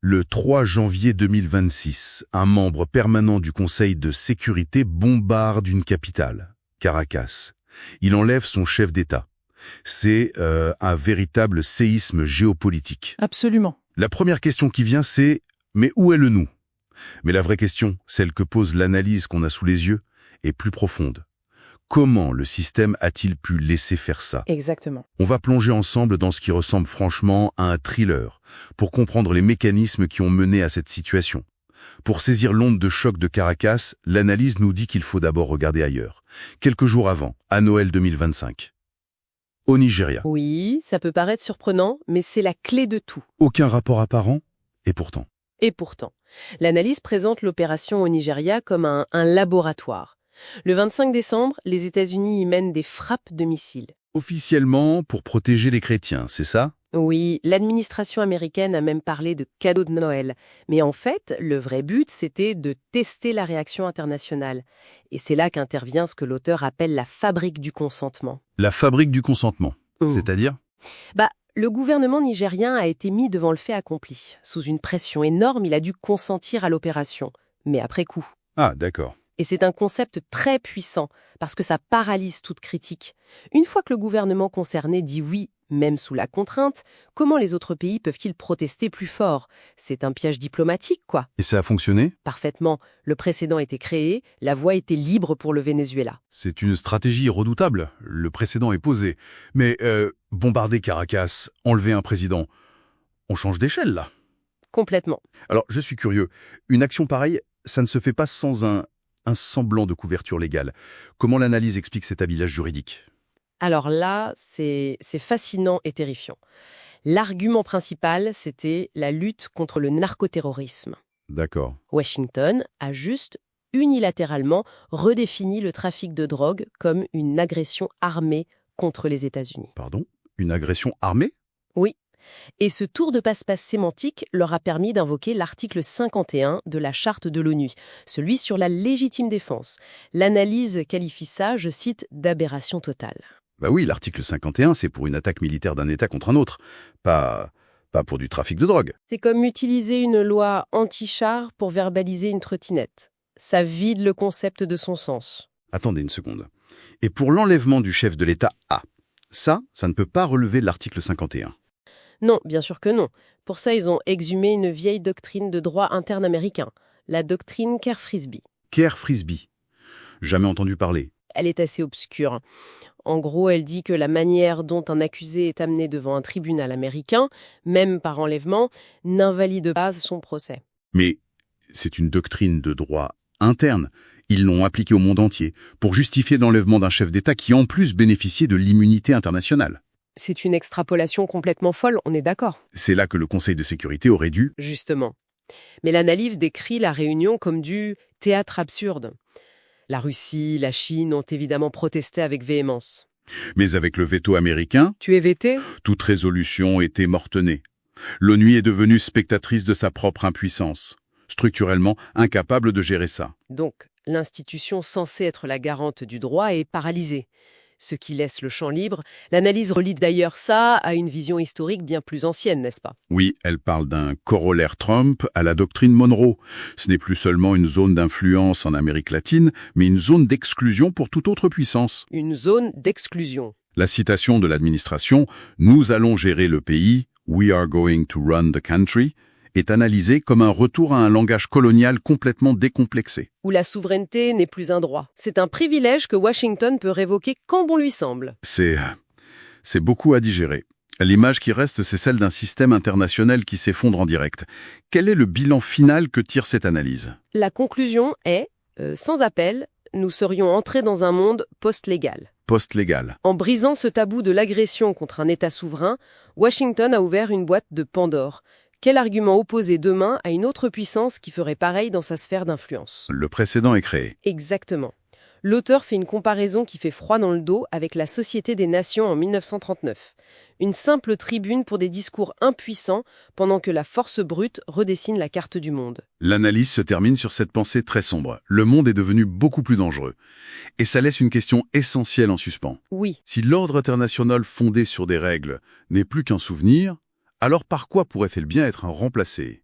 Le 3 janvier 2026, un membre permanent du Conseil de sécurité bombarde une capitale, Caracas. Il enlève son chef d'État. C'est un véritable séisme géopolitique. Absolument. La première question qui vient, c'est « mais où est le nous ?» Mais la vraie question, celle que pose l'analyse qu'on a sous les yeux, est plus profonde. Comment le système a-t-il pu laisser faire ça? Exactement. On va plonger ensemble dans ce qui ressemble franchement à un thriller, pour comprendre les mécanismes qui ont mené à cette situation. Pour saisir l'onde de choc de Caracas, l'analyse nous dit qu'il faut d'abord regarder ailleurs. Quelques jours avant, à Noël 2025. Au Nigeria. Oui, ça peut paraître surprenant, mais c'est la clé de tout. Aucun rapport apparent, et pourtant. Et pourtant, l'analyse présente l'opération au Nigeria comme un laboratoire. Le 25 décembre, les États-Unis y mènent des frappes de missiles. Officiellement, pour protéger les chrétiens, c'est ça? Oui, l'administration américaine a même parlé de cadeau de Noël. Mais en fait, le vrai but, c'était de tester la réaction internationale. Et c'est là qu'intervient ce que l'auteur appelle la fabrique du consentement. La fabrique du consentement, c'est-à-dire? Le gouvernement nigérien a été mis devant le fait accompli. Sous une pression énorme, il a dû consentir à l'opération. Mais après coup. Ah, d'accord. Et c'est un concept très puissant, parce que ça paralyse toute critique. Une fois que le gouvernement concerné dit oui, même sous la contrainte, comment les autres pays peuvent-ils protester plus fort? C'est un piège diplomatique, quoi. Et ça a fonctionné? Parfaitement. Le précédent était créé, la voie était libre pour le Venezuela. C'est une stratégie redoutable. Le précédent est posé. Mais bombarder Caracas, enlever un président, on change d'échelle, là. Complètement. Alors, je suis curieux. Une action pareille, ça ne se fait pas sans un semblant de couverture légale. Comment l'analyse explique cet habillage juridique? Alors là, c'est fascinant et terrifiant. L'argument principal, c'était la lutte contre le narcoterrorisme. D'accord. Washington a juste unilatéralement redéfini le trafic de drogue comme une agression armée contre les États-Unis. Pardon? Une agression armée? Oui. Et ce tour de passe-passe sémantique leur a permis d'invoquer l'article 51 de la Charte de l'ONU, celui sur la légitime défense. L'analyse qualifie ça, je cite, d'aberration totale. Bah oui, l'article 51, c'est pour une attaque militaire d'un État contre un autre, pas pour du trafic de drogue. C'est comme utiliser une loi anti-char pour verbaliser une trottinette. Ça vide le concept de son sens. Attendez une seconde. Et pour l'enlèvement du chef de l'État A, ça ne peut pas relever de l'article 51. Non, bien sûr que non. Pour ça, ils ont exhumé une vieille doctrine de droit interne américain, la doctrine Kerr-Frisbee. Kerr-Frisbee. Jamais entendu parler. Elle est assez obscure. En gros, elle dit que la manière dont un accusé est amené devant un tribunal américain, même par enlèvement, n'invalide pas son procès. Mais c'est une doctrine de droit interne. Ils l'ont appliquée au monde entier pour justifier l'enlèvement d'un chef d'État qui en plus bénéficiait de l'immunité internationale. C'est une extrapolation complètement folle, on est d'accord. C'est là que le Conseil de sécurité aurait dû... Justement. Mais l'analyse décrit la réunion comme du théâtre absurde. La Russie, la Chine ont évidemment protesté avec véhémence. Mais avec le veto américain, Tu es vété? toute résolution était mortenée. L'ONU est devenue spectatrice de sa propre impuissance, structurellement incapable de gérer ça. Donc, l'institution censée être la garante du droit est paralysée. Ce qui laisse le champ libre. L'analyse relie d'ailleurs ça à une vision historique bien plus ancienne, n'est-ce pas? Oui, elle parle d'un corollaire Trump à la doctrine Monroe. Ce n'est plus seulement une zone d'influence en Amérique latine, mais une zone d'exclusion pour toute autre puissance. Une zone d'exclusion. La citation de l'administration « Nous allons gérer le pays, we are going to run the country » est analysée comme un retour à un langage colonial complètement décomplexé. Où la souveraineté n'est plus un droit. C'est un privilège que Washington peut révoquer quand bon lui semble. C'est beaucoup à digérer. L'image qui reste, c'est celle d'un système international qui s'effondre en direct. Quel est le bilan final que tire cette analyse? La conclusion est, sans appel, nous serions entrés dans un monde post-légal. Post-légal. En brisant ce tabou de l'agression contre un État souverain, Washington a ouvert une boîte de Pandore. Quel argument opposer demain à une autre puissance qui ferait pareil dans sa sphère d'influence? Le précédent est créé. Exactement. L'auteur fait une comparaison qui fait froid dans le dos avec la Société des Nations en 1939. Une simple tribune pour des discours impuissants pendant que la force brute redessine la carte du monde. L'analyse se termine sur cette pensée très sombre. Le monde est devenu beaucoup plus dangereux. Et ça laisse une question essentielle en suspens. Oui. Si l'ordre international fondé sur des règles n'est plus qu'un souvenir, alors par quoi pourrait-il bien être remplacé?